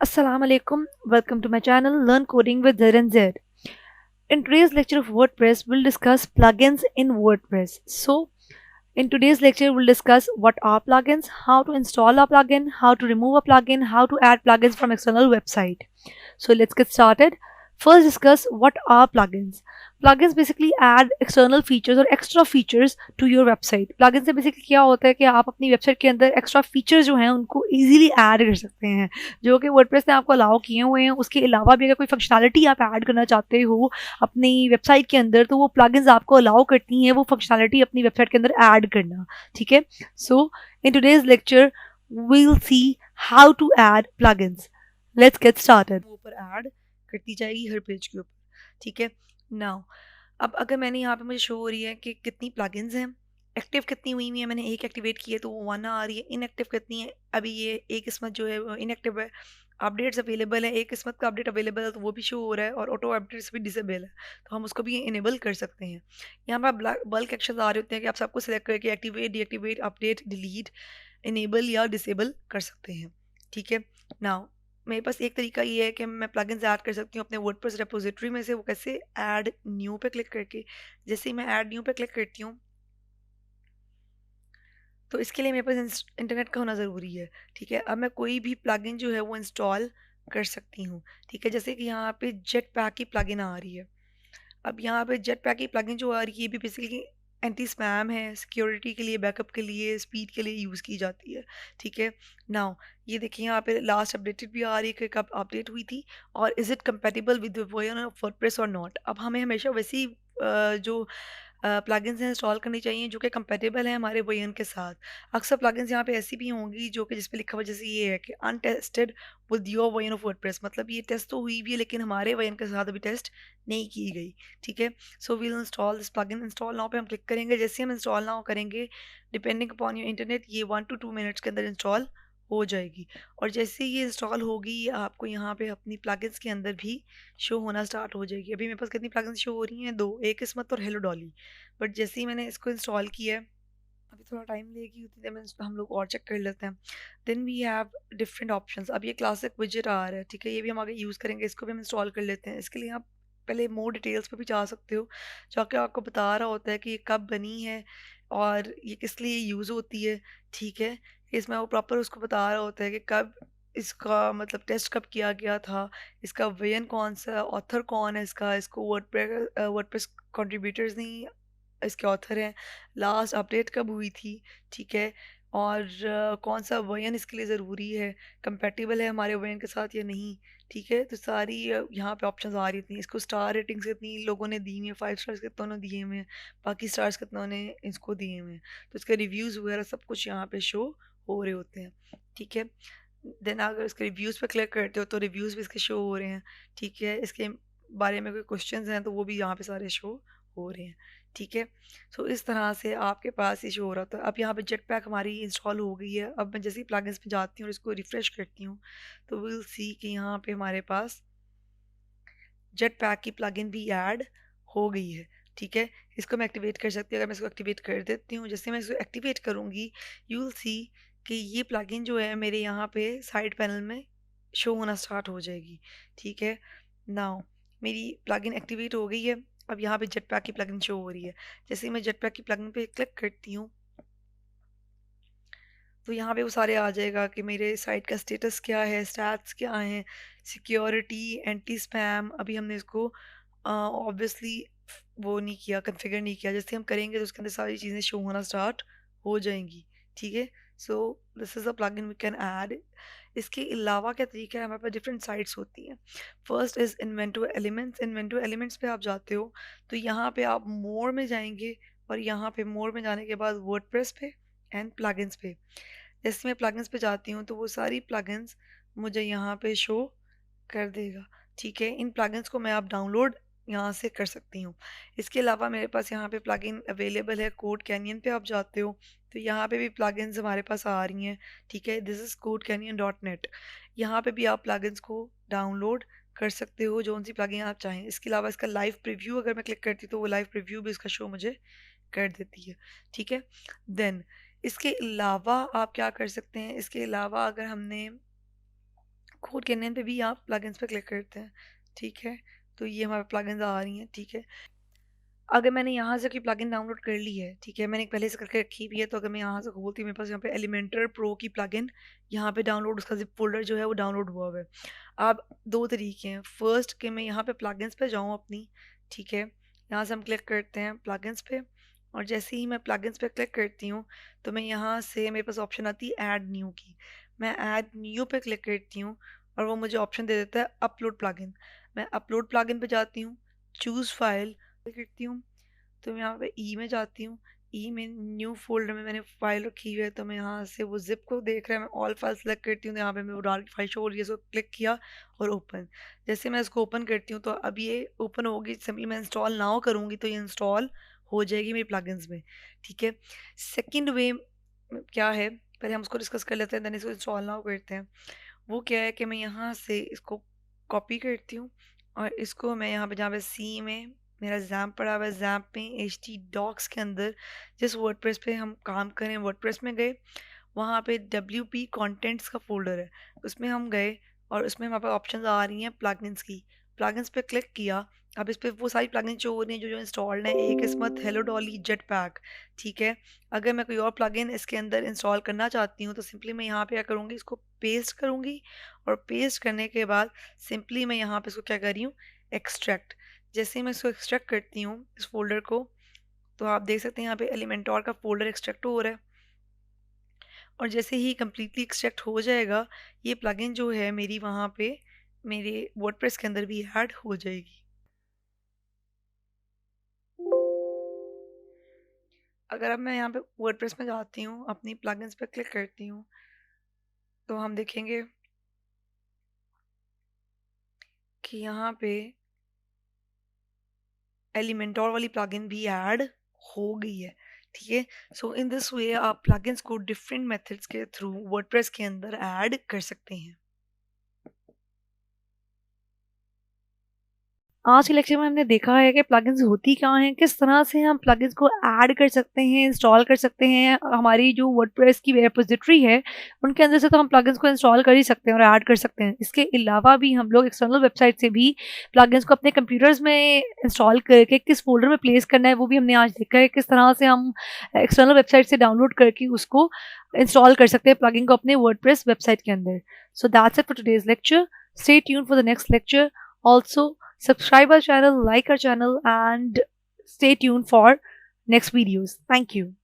Assalamu alaikum. Welcome to my channel Learn Coding with Z and Z. In today's lecture of WordPress, we'll discuss plugins in WordPress. So, in today's lecture, we'll discuss what are plugins, how to install a plugin, how to remove a plugin, how to add plugins from external website. So let's get started. First, discuss what are plugins. Plugins basically add external features और extra features to your website. Plugins से basically क्या होता है कि आप अपनी website के अंदर extra features जो हैं उनको easily add कर सकते हैं, जो कि WordPress ने आपको अलाउ किए हुए हैं. उसके अलावा भी अगर कोई फंक्शनैलिटी आप ऐड करना चाहते हो अपनी वेबसाइट के अंदर, तो वो प्लगइन्स आपको अलाउ करती हैं वो फंक्शनैलिटी अपनी वेबसाइट के अंदर ऐड करना. ठीक है. So in today's lecture we'll see how to add plugins. Let's get started. ऊपर ऐड करती जाएगी हर पेज के ऊपर. ठीक है. नाउ अब अगर मैंने यहाँ पे मुझे शो हो रही है कि कितनी प्लगइन्स हैं, एक्टिव कितनी हुई है, मैंने एक एक्टिवेट की है तो वो 1 आ रही है. इनएक्टिव कितनी है, अभी ये एक किस्मत जो है वो इनएक्टिव है. अपडेट्स अवेलेबल है, एक किस्मत का अपडेट अवेलेबल है तो वो भी शो हो रहा है, और ऑटो अपडेट्स भी डिसेबल है तो हम उसको भी इनेबल कर सकते हैं. यहाँ पर बल्क एक्शन आ रहे होते हैं कि आप सबको सिलेक्ट करके activate, deactivate, update, delete, enable या डिसेबल कर सकते हैं. ठीक है. नाउ मेरे पास एक तरीका ये है कि मैं प्लगइन्स ऐड कर सकती हूँ अपने वर्डप्रेस रेपोजिटरी में से. वो कैसे, ऐड न्यू पे क्लिक करके. जैसे ही मैं ऐड न्यू पे क्लिक करती हूँ तो इसके लिए मेरे पास इंटरनेट का होना ज़रूरी है. ठीक है. अब मैं कोई भी प्लगइन जो है वो इंस्टॉल कर सकती हूँ. ठीक है. जैसे कि यहाँ पे जेट पैक की प्लगइन आ रही है. अब यहाँ पे जेट पैक की प्लगइन जो आ रही है ये भी बेसिकली एंटी स्पैम है, सिक्योरिटी के लिए, बैकअप के लिए, स्पीड के लिए यूज़ की जाती है. ठीक है. नाउ ये देखिए यहाँ पे लास्ट अपडेटेड भी आ रही है कि कब अपडेट हुई थी और is it compatible with version of WordPress और नॉट. अब हमें हमेशा वैसी जो प्लगइन्स हैं इंस्टॉल करनी चाहिए जो कि कंपेटेबल है हमारे वर्जन के साथ. अक्सर प्लगइन्स यहाँ पे ऐसी भी होंगी जो कि जिस पे लिखा हुआ जैसे ये है कि untested with your version of WordPress, मतलब ये टेस्ट तो हुई भी है लेकिन हमारे वर्जन के साथ अभी टेस्ट नहीं की गई. ठीक है. So we'll install this plugin. Install now पे हम क्लिक करेंगे. जैसे हम इंस्टॉल नाउ करेंगे, डिपेंडिंग अपॉन योर इंटरनेट, ये 1 to 2 मिनट्स के अंदर इंस्टॉल हो जाएगी. और जैसे ही ये इंस्टॉल होगी ये आपको यहाँ पे अपनी प्लगइन्स के अंदर भी शो होना स्टार्ट हो जाएगी. अभी मेरे पास कितनी प्लगइन्स शो हो रही हैं, 2, एक किस्मत और हेलो डॉली. बट जैसे ही मैंने इसको इंस्टॉल किया है, अभी थोड़ा टाइम लेगी, उतनी देर में हम लोग और चेक कर लेते हैं. Then we have different options. अब ये क्लासिक विजेट आ रहा है. ठीक है. ये भी हम आगे यूज़ करेंगे, इसको भी हम इंस्टॉल कर लेते हैं. इसके लिए आप पहले मोर डिटेल्स पे भी जा सकते हो, जाके आपको बता रहा होता है कि ये कब बनी है और ये किस लिए यूज़ होती है. ठीक है. इसमें वो प्रॉपर उसको बता रहा होता है कि कब इसका मतलब टेस्ट कब किया गया था, इसका वेरिएंट कौन सा, ऑथर कौन है इसका, इसको वर्डप्रेस कंट्रीब्यूटर्स नहीं इसके ऑथर हैं, लास्ट अपडेट कब हुई थी. ठीक है. और कौन सा वर्जन इसके लिए ज़रूरी है, कंपेटिबल है हमारे वर्जन के साथ या नहीं. ठीक है. तो सारी यहाँ पे ऑप्शंस आ रही थी. इसको स्टार रेटिंग्स कितनी लोगों ने दी हुई है, 5 स्टार्स कितनों ने दिए हुए हैं, बाकी स्टार्स कितनों ने इसको दिए हुए हैं. तो इसके रिव्यूज़ वगैरह सब कुछ यहाँ पे शो हो रहे होते हैं. ठीक है. देन अगर इसके रिव्यूज़ पे क्लिक करते हो तो रिव्यूज़ भी इसके शो हो रहे हैं. ठीक है. इसके बारे में कोई क्वेश्चंस हैं तो वो भी यहाँ पे सारे शो हो रहे हैं. ठीक है. सो इस तरह से आपके पास ये शो हो रहा था. अब यहाँ पे जेट पैक हमारी इंस्टॉल हो गई है. अब मैं जैसे ही प्लगइन्स पे जाती हूँ और इसको रिफ्रेश करती हूँ तो विल सी कि यहाँ पे हमारे पास जेट पैक की प्लगइन भी ऐड हो गई है. ठीक है. इसको मैं एक्टिवेट कर सकती हूँ. अगर मैं इसको एक्टिवेट कर देती हूँ, जैसे मैं इसको एक्टिवेट करूँगी यू विल सी कि ये प्लगइन जो है मेरे यहाँ पे साइड पैनल में शो होना स्टार्ट हो जाएगी. ठीक है. नाउ मेरी प्लगइन एक्टिवेट हो गई है. अब यहाँ पे जेट पैक की प्लगइन शो हो रही है. जैसे ही मैं जेट पैक की प्लगइन पे क्लिक करती हूँ तो यहाँ पे वो सारे आ जाएगा कि मेरे साइट का स्टेटस क्या है, स्टैट्स क्या हैं, सिक्योरिटी, एंटी स्पैम. अभी हमने इसको ऑब्वियसली वो नहीं किया, कॉन्फ़िगर नहीं किया. जैसे हम करेंगे तो उसके अंदर सारी चीज़ें शो होना स्टार्ट हो जाएंगी. ठीक है. So this is a plugin we can add. इसके अलावा क्या तरीका है, हमारे पास डिफरेंट साइट्स होती हैं. First is इन्वेंटो elements. इन्वेंटो एलिमेंट्स पे आप जाते हो तो यहाँ पे आप मोर में जाएंगे और यहाँ पे मोर में जाने के बाद वर्डप्रेस पे एंड प्लगइन्स पे. जैसे मैं प्लगइन्स पे जाती हूँ तो वो सारी प्लगइन्स मुझे यहाँ पे शो कर देगा. ठीक है. इन प्लगइन्स को मैं आप डाउनलोड यहाँ से कर सकती हूँ. इसके अलावा मेरे पास यहाँ पे प्लगइन अवेलेबल है. कोड कैनियन पे आप जाते हो तो यहाँ पे भी प्लगइन्स हमारे पास आ रही हैं. ठीक है. This is codecanion.net. यहाँ पे भी आप प्लगइन्स को डाउनलोड कर सकते हो जो सी प्लगइन आप चाहें. इसके अलावा इसका लाइव प्रीव्यू अगर मैं क्लिक करती हूँ तो वो लाइव प्रीव्यू भी इसका शो मुझे कर देती है. ठीक है. देन इसके अलावा आप क्या कर सकते हैं, इसके अलावा अगर हमने कोड के नेम पे भी आप प्लगइन्स पे क्लिक करते हैं, ठीक है। तो ये हमारे प्लगइन्स आ रही हैं, ठीक है। अगर मैंने यहाँ से कोई प्लगइन डाउनलोड कर ली है, ठीक है, मैंने पहले से करके रखी भी है, तो अगर मैं यहाँ से खोलती हूँ, मेरे पास यहाँ पे एलिमेंटर प्रो की प्लगइन यहाँ पे डाउनलोड, उसका जिप फोल्डर जो है वो डाउनलोड हुआ हुआ है। अब दो तरीके हैं, फर्स्ट कि मैं यहाँ पे प्लगइन्स पे जाऊँ अपनी, ठीक है, यहाँ से हम क्लिक करते हैं प्लगइन्स पे, और जैसे ही मैं प्लगइन्स पे क्लिक करती हूँ तो मैं यहाँ से मेरे पास ऑप्शन आती है ऐड न्यू की। मैं ऐड न्यू पे क्लिक करती हूँ और वो मुझे ऑप्शन दे देता है अपलोड प्लगइन। मैं अपलोड प्लगइन पे जाती हूँ, चूज़ फाइल करती हूँ, तो मैं यहाँ पे ई में जाती हूँ। ई में न्यू फोल्डर में मैंने फाइल रखी हुई है, तो मैं यहाँ से वो जिप को देख रहा है, मैं ऑल फाइल सेलेक्ट करती हूँ, तो यहाँ पे मैं वो डार्क फाइल शो हो रही है, इसको क्लिक किया और ओपन। जैसे मैं इसको ओपन करती हूँ तो अब ये ओपन होगी, सिंपली मैं इंस्टॉल नाउ करूँगी तो ये इंस्टॉल हो जाएगी मेरे प्लगइन्स में, ठीक है। सेकेंड वे क्या है, पहले हम उसको डिस्कस कर लेते हैं, देन इसको इंस्टॉल नाउ करते हैं। वो क्या है कि मैं यहाँ से इसको कॉपी करती हूँ और इसको मैं यहाँ पे, जहाँ पे सी में मेरा जैम्प पड़ा हुआ है, जैम्प में एच टी डॉक्स के अंदर जिस वर्डप्रेस पे हम काम करें, वर्डप्रेस में गए, वहाँ पे डब्ल्यू पी कॉन्टेंट्स का फोल्डर है, उसमें हम गए और उसमें हमारे पास ऑप्शन आ रही हैं प्लगइन्स की। प्लगइन्स पे क्लिक किया, अब इस पे वो सारी प्लगइन जो हो रही हैं जो जो इंस्टॉल्ड हैं, एक किस्मत हेलो डॉली जेट पैक, ठीक है। अगर मैं कोई और प्लगइन इसके अंदर इंस्टॉल करना चाहती हूँ तो सिंपली मैं यहाँ पे क्या करूँगी, इसको पेस्ट करूँगी और पेस्ट करने के बाद सिंपली मैं यहाँ पे इसको क्या कर रही हूँ, एक्सट्रैक्ट। जैसे ही मैं इसको एक्सट्रैक्ट करती हूँ इस फोल्डर को, तो आप देख सकते हैं यहाँ पे एलिमेंटोर का फोल्डर एक्सट्रैक्ट हो रहा है, और जैसे ही कम्प्लीटली एक्सट्रैक्ट हो जाएगा ये प्लगइन जो है मेरी वहाँ पे मेरे वर्डप्रेस के अंदर भी ऐड हो जाएगी। अगर अब मैं यहाँ पे वर्डप्रेस में जाती हूँ, अपनी प्लगइन्स पे क्लिक करती हूँ, तो हम देखेंगे कि यहाँ पे एलिमेंटोर वाली प्लगइन भी ऐड हो गई है, ठीक है। सो इन दिस वे आप प्लगइन्स को डिफरेंट मेथड्स के थ्रू वर्डप्रेस के अंदर ऐड कर सकते हैं। आज के लेक्चर में हमने देखा है कि प्लगइन्स होती क्या हैं, किस तरह से हम प्लगइन्स को ऐड कर सकते हैं, इंस्टॉल कर सकते हैं। हमारी जो वर्डप्रेस की रेपॉजिटरी है, उनके अंदर से तो हम प्लगइन्स को इंस्टॉल कर ही सकते हैं और ऐड कर सकते हैं। इसके अलावा भी हम लोग एक्सटर्नल वेबसाइट से भी प्लगइन्स को अपने कंप्यूटर्स में इंस्टॉल करके किस फ़ोल्डर में प्लेस करना है, वो भी हमने आज देखा है। किस तरह से हम एक्सटर्नल वेबसाइट से डाउनलोड करके उसको इंस्टॉल कर सकते हैं प्लगइन को अपने वर्डप्रेस वेबसाइट के अंदर। So that's it for today's lecture. Stay tuned for the next lecture. Also, subscribe our channel, like our channel, and stay tuned for next videos. Thank you.